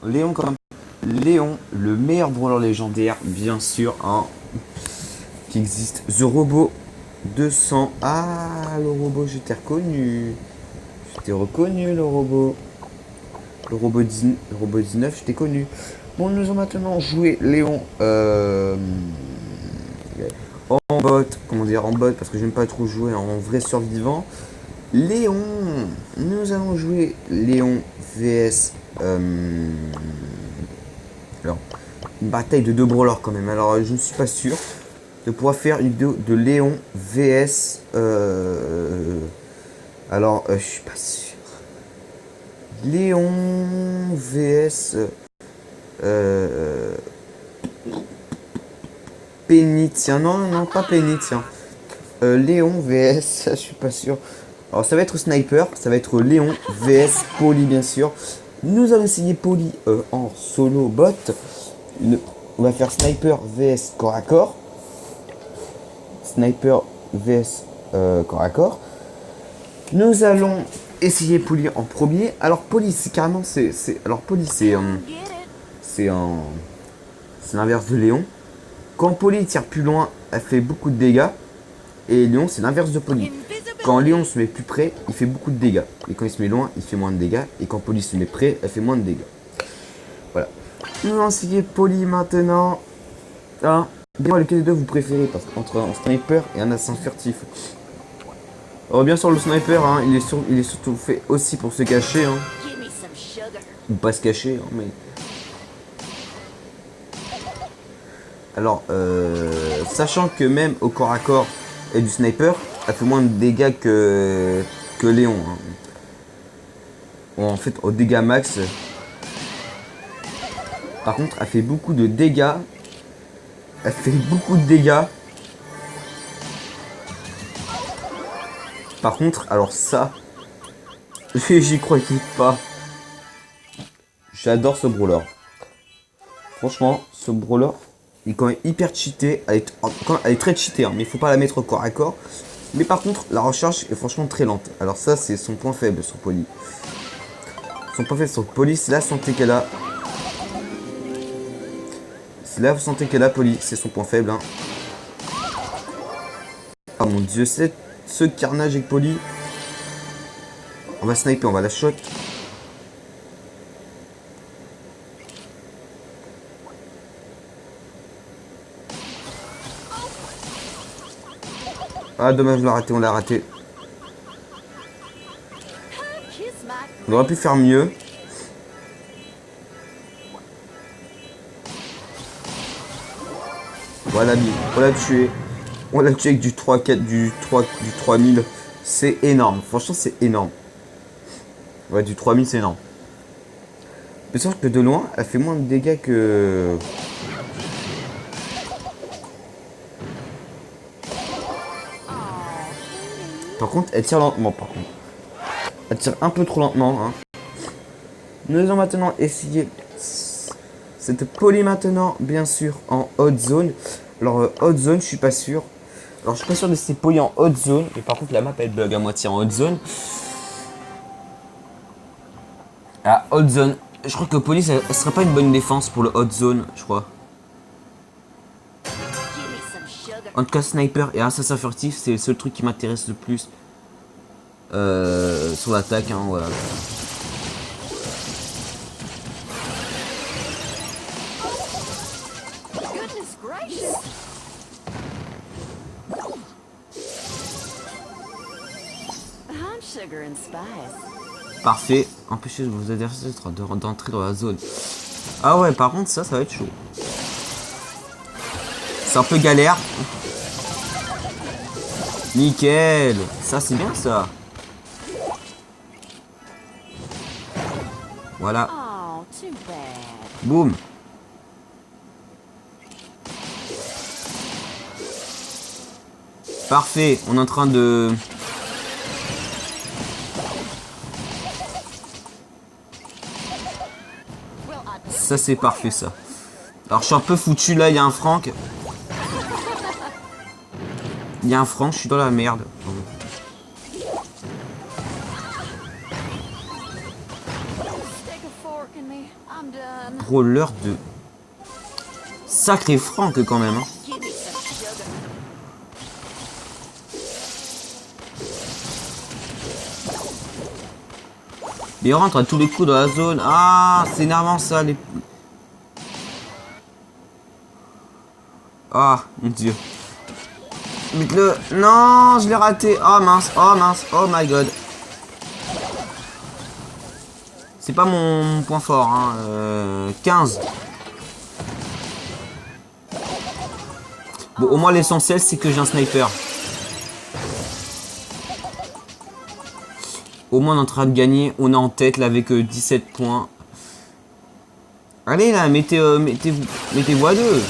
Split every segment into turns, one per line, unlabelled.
Léon quand même. Léon, le meilleur brawler légendaire, bien sûr, hein, qui existe. The Robot 200. Ah, le robot, je t'ai reconnu. Je t'ai reconnu, le robot. Le robot 19, je t'ai connu. Bon, nous allons maintenant jouer Léon en bot. Comment dire, en bot, parce que j'aime pas trop jouer en vrai survivant. Léon, nous allons jouer Léon vs. Alors, une bataille de deux brawlers quand même. Alors, je ne suis pas sûr de pouvoir faire une vidéo de Léon vs. Je suis pas sûr. Léon vs. Penny, tiens, non, pas Penny, tiens. Léon vs. Je suis pas sûr. Alors, ça va être Sniper, ça va être Léon vs Polly, bien sûr. Nous allons essayer Polly en solo bot. On va faire Sniper vs corps à corps. Sniper vs corps à corps. Nous allons essayer Polly en premier. Alors Polly, c'est carrément alors Polly c'est l'inverse de Léon. Quand Polly tire plus loin, elle fait beaucoup de dégâts. Et Léon, c'est l'inverse de Polly. Quand Léon se met plus près, il fait beaucoup de dégâts. Et quand il se met loin, il fait moins de dégâts. Et quand Polly se met près, elle fait moins de dégâts. Voilà. Nous allons essayer Polly maintenant. Hein. Dis-moi lequel des deux vous préférez, parce qu'entre un sniper et un assassin furtif. Alors bien sûr le sniper, hein, il est surtout fait aussi pour se cacher. Hein. Ou pas se cacher, hein, mais... Alors, sachant que même au corps à corps et du sniper, elle fait moins de dégâts que Léon. Hein. En fait, au dégâts max. Par contre, elle fait beaucoup de dégâts. Elle fait beaucoup de dégâts. Par contre, alors ça, j'y croyais pas. J'adore ce brawler. Franchement, ce brawler, il est quand même hyper cheaté. Elle est très cheatée, hein, mais il faut pas la mettre au corps à corps. Mais par contre, la recharge est franchement très lente. Alors ça, c'est son point faible sur Polly. Son point faible sur Polly, c'est la santé qu'elle a. C'est la santé qu'elle a, Polly. C'est son point faible. Hein. Oh mon dieu, c'est ce carnage avec Polly. On va sniper, on va la shot. Ah dommage, on l'a raté. On aurait pu faire mieux. Voilà, on l'a tué. On l'a tué avec du 3-4, du 3000. C'est énorme. Franchement, c'est énorme. Ouais, du 3000, c'est énorme. Mais sauf que de loin, elle fait moins de dégâts que... Par contre, elle tire lentement, par contre. Elle tire un peu trop lentement, hein. Nous allons maintenant essayer cette Polly maintenant, bien sûr, en hot zone. Alors, hot zone, je suis pas sûr. Alors, je suis pas sûr d'essayer Polly en hot zone. Mais par contre, la map, elle bug à moitié en hot zone. Ah, hot zone. Je crois que Polly, ça serait pas une bonne défense pour le hot zone, je crois. En tout cas, sniper et assassin furtif, c'est le seul truc qui m'intéresse le plus. Sur l'attaque, hein, voilà. Parfait. Empêchez vos adversaires d'entrer dans la zone. Ah ouais, par contre, ça va être chaud. C'est un peu galère. Nickel. Ça, c'est bien, ça. Voilà. Boum. Parfait. On est en train de... Ça, c'est parfait, ça. Alors, je suis un peu foutu, là. Il y a un Franck. Il y a un Franck, je suis dans la merde. Brawler de... Sacré Franck quand même. Hein. Il rentre à tous les coups dans la zone. Ah, c'est énervant ça. Les... Ah, mon dieu. Vite-le. Non, je l'ai raté. Oh mince, oh mince, oh my god. C'est pas mon point fort. Hein. 15. Bon, au moins l'essentiel, c'est que j'ai un sniper. Au moins on est en train de gagner. On est en tête là avec 17 points. Allez là, mettez-vous à deux.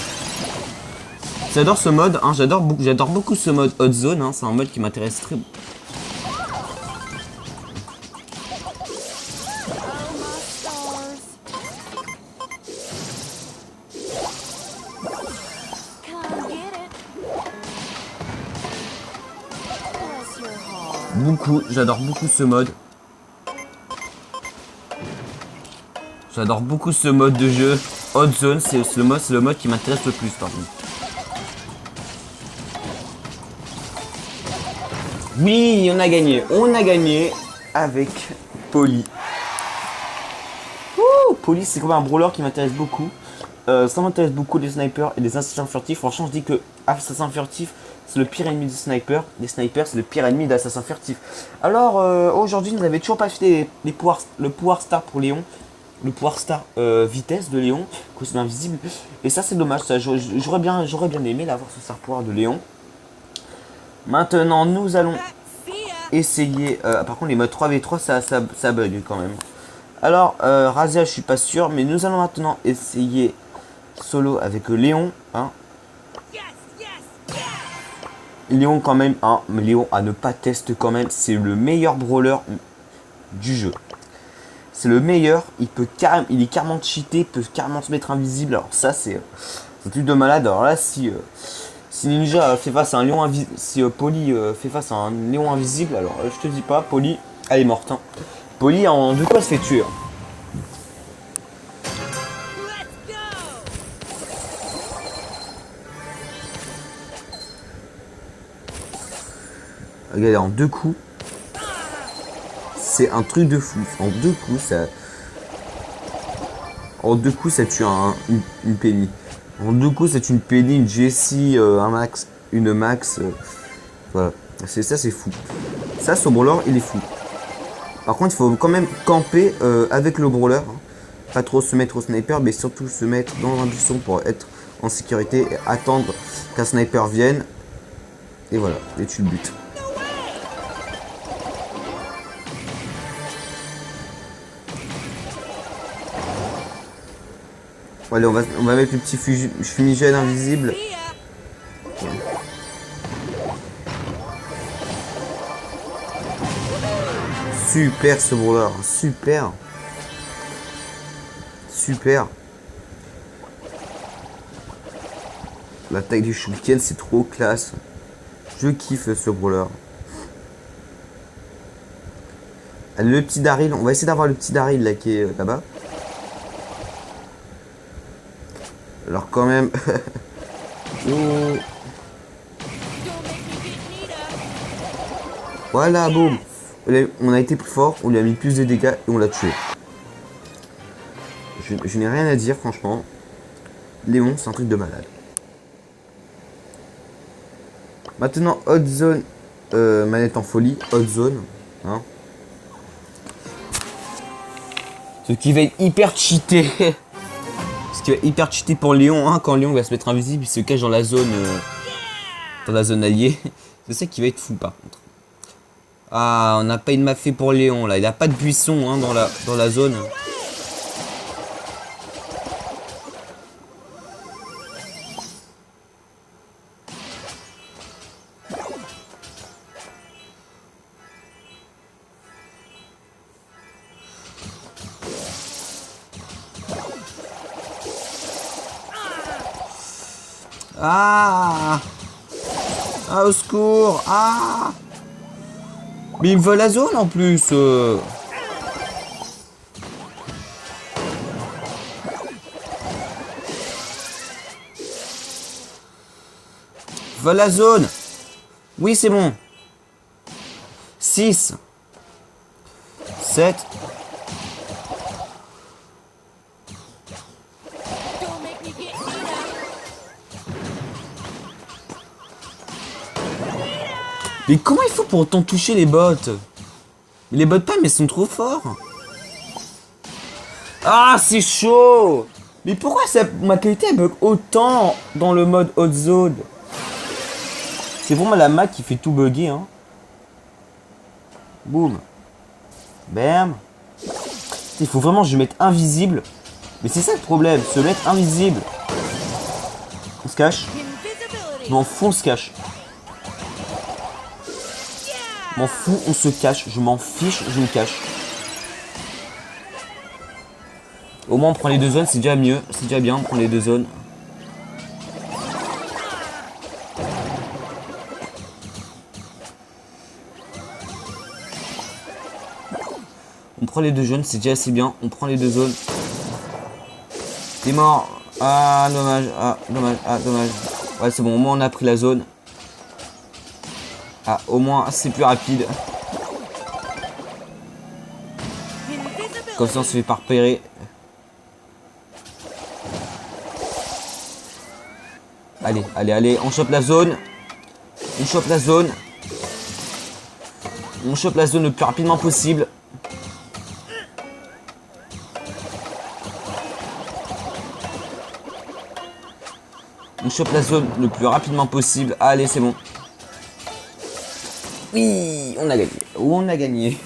J'adore ce mode, hein, j'adore beaucoup ce mode Hot Zone, hein, c'est un mode qui m'intéresse très... J'adore beaucoup ce mode. J'adore beaucoup ce mode de jeu. Hot Zone, c'est le mode qui m'intéresse le plus par contre. Oui, on a gagné avec Polly. Ouh, Polly, c'est comme un brawler qui m'intéresse beaucoup. Ça m'intéresse beaucoup les snipers et les assassins furtifs. Franchement, je dis que assassin furtif, c'est le pire ennemi des snipers. Les snipers, c'est le pire ennemi d'assassin furtif. Alors, aujourd'hui, vous n'avez toujours pas acheté le pouvoir star pour Léon. Le pouvoir star vitesse de Léon, costume invisible. Et ça, c'est dommage. J'aurais bien aimé l'avoir ce star pouvoir de Léon. Maintenant, nous allons essayer... par contre, les modes 3v3, ça bug quand même. Alors, Razia, je suis pas sûr. Mais nous allons maintenant essayer solo avec Léon. Hein. Léon quand même. Hein, Léon à ne pas tester quand même. C'est le meilleur brawler du jeu. C'est le meilleur. Il est carrément cheaté. Il peut carrément se mettre invisible. Alors ça, c'est un truc de malade. Alors là, si Ninja fait face à un lion invisible, si Polly fait face à un lion invisible, alors je te dis pas, Polly, elle est morte. Hein. Polly, en 2 quoi, se fait tuer. Hein. Regardez, en 2 coups, c'est un truc de fou. En 2 coups, ça tue une Penny. En 2 coups, c'est une Penny, une Jessie, un Max, une Max. Voilà. Ça, c'est fou. Ça, ce brawler, il est fou. Par contre, il faut quand même camper avec le brawler. Hein. Pas trop se mettre au sniper, mais surtout se mettre dans un buisson pour être en sécurité et attendre qu'un sniper vienne. Et voilà, et tu le butes. Allez, on va mettre le petit fumigène invisible. Super ce brawler, super. Super. L'attaque du Shuriken, c'est trop classe. Je kiffe ce brawler. Allez, le petit Daryl, on va essayer d'avoir le petit Daryl là qui est là-bas. Alors quand même... oh. Voilà, boum. On a été plus fort, on lui a mis plus de dégâts et on l'a tué. Je n'ai rien à dire, franchement. Léon, c'est un truc de malade. Maintenant, Hot Zone, manette en folie, Hot Zone. Hein. Ce qui va être hyper cheaté. Ce qui va être hyper cheaté pour Léon, hein, quand Léon va se mettre invisible, il se cache dans la zone alliée. C'est ça qui va être fou par contre. Ah, on n'a pas une map fait pour Léon là, il a pas de buisson hein, dans la zone. Ah! Ah, au secours! Ah! Mais il me veut la zone en plus! Va la zone. Oui, c'est bon. 6. 7. Mais comment il faut pour autant toucher les bots? Mais les bots pas, mais ils sont trop forts. Ah, c'est chaud. Mais pourquoi ma qualité elle bug autant dans le mode hot zone? C'est vraiment la Mac qui fait tout bugger, hein. Boum. Bam. Il faut vraiment que je mette invisible. Mais c'est ça le problème, se mettre invisible. On se cache. Je m'en fous, on se cache. Je m'en fous, on se cache. Je m'en fiche, je me cache. Au moins on prend les 2 zones, c'est déjà mieux. C'est déjà bien, on prend les 2 zones. On prend les 2 zones, c'est déjà assez bien. On prend les 2 zones. T'es mort. Ah, dommage. Ah, dommage. Ah, dommage. Ouais, c'est bon, au moins on a pris la zone. Ah, au moins c'est plus rapide. Comme ça on se fait pas repérer. Allez, allez, allez, on chope la zone. On chope la zone. On chope la zone le plus rapidement possible. On chope la zone le plus rapidement possible. Allez, c'est bon. Oui, on a gagné. On a gagné.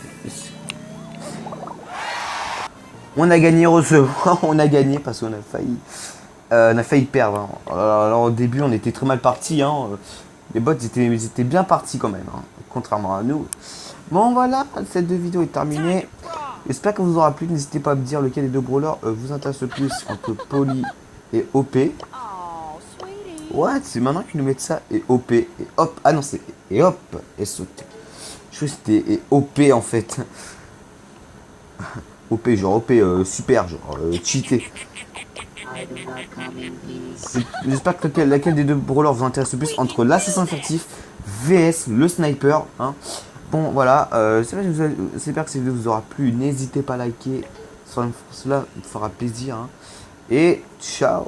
On a gagné, heureusement. On a gagné parce qu'on a failli perdre. Hein. Alors, au début, on était très mal partis. Hein. Les bots ils étaient bien partis quand même, hein, contrairement à nous. Bon, voilà, cette vidéo est terminée. J'espère que vous aura plu. N'hésitez pas à me dire lequel des 2 brawlers vous intéresse le plus entre Polly et OP. Ouais, c'est maintenant qu'ils nous mettent ça et OP et hop. Ah non, c'est et hop et sauter. Je crois que c'était et OP en fait. OP, genre OP super, genre cheaté. J'espère que laquelle des 2 brawlers vous intéresse le plus entre l'assassin furtif vs le sniper. Hein. Bon, voilà. J'espère que cette vidéo vous aura plu. N'hésitez pas à liker. Cela me fera plaisir. Hein. Et ciao.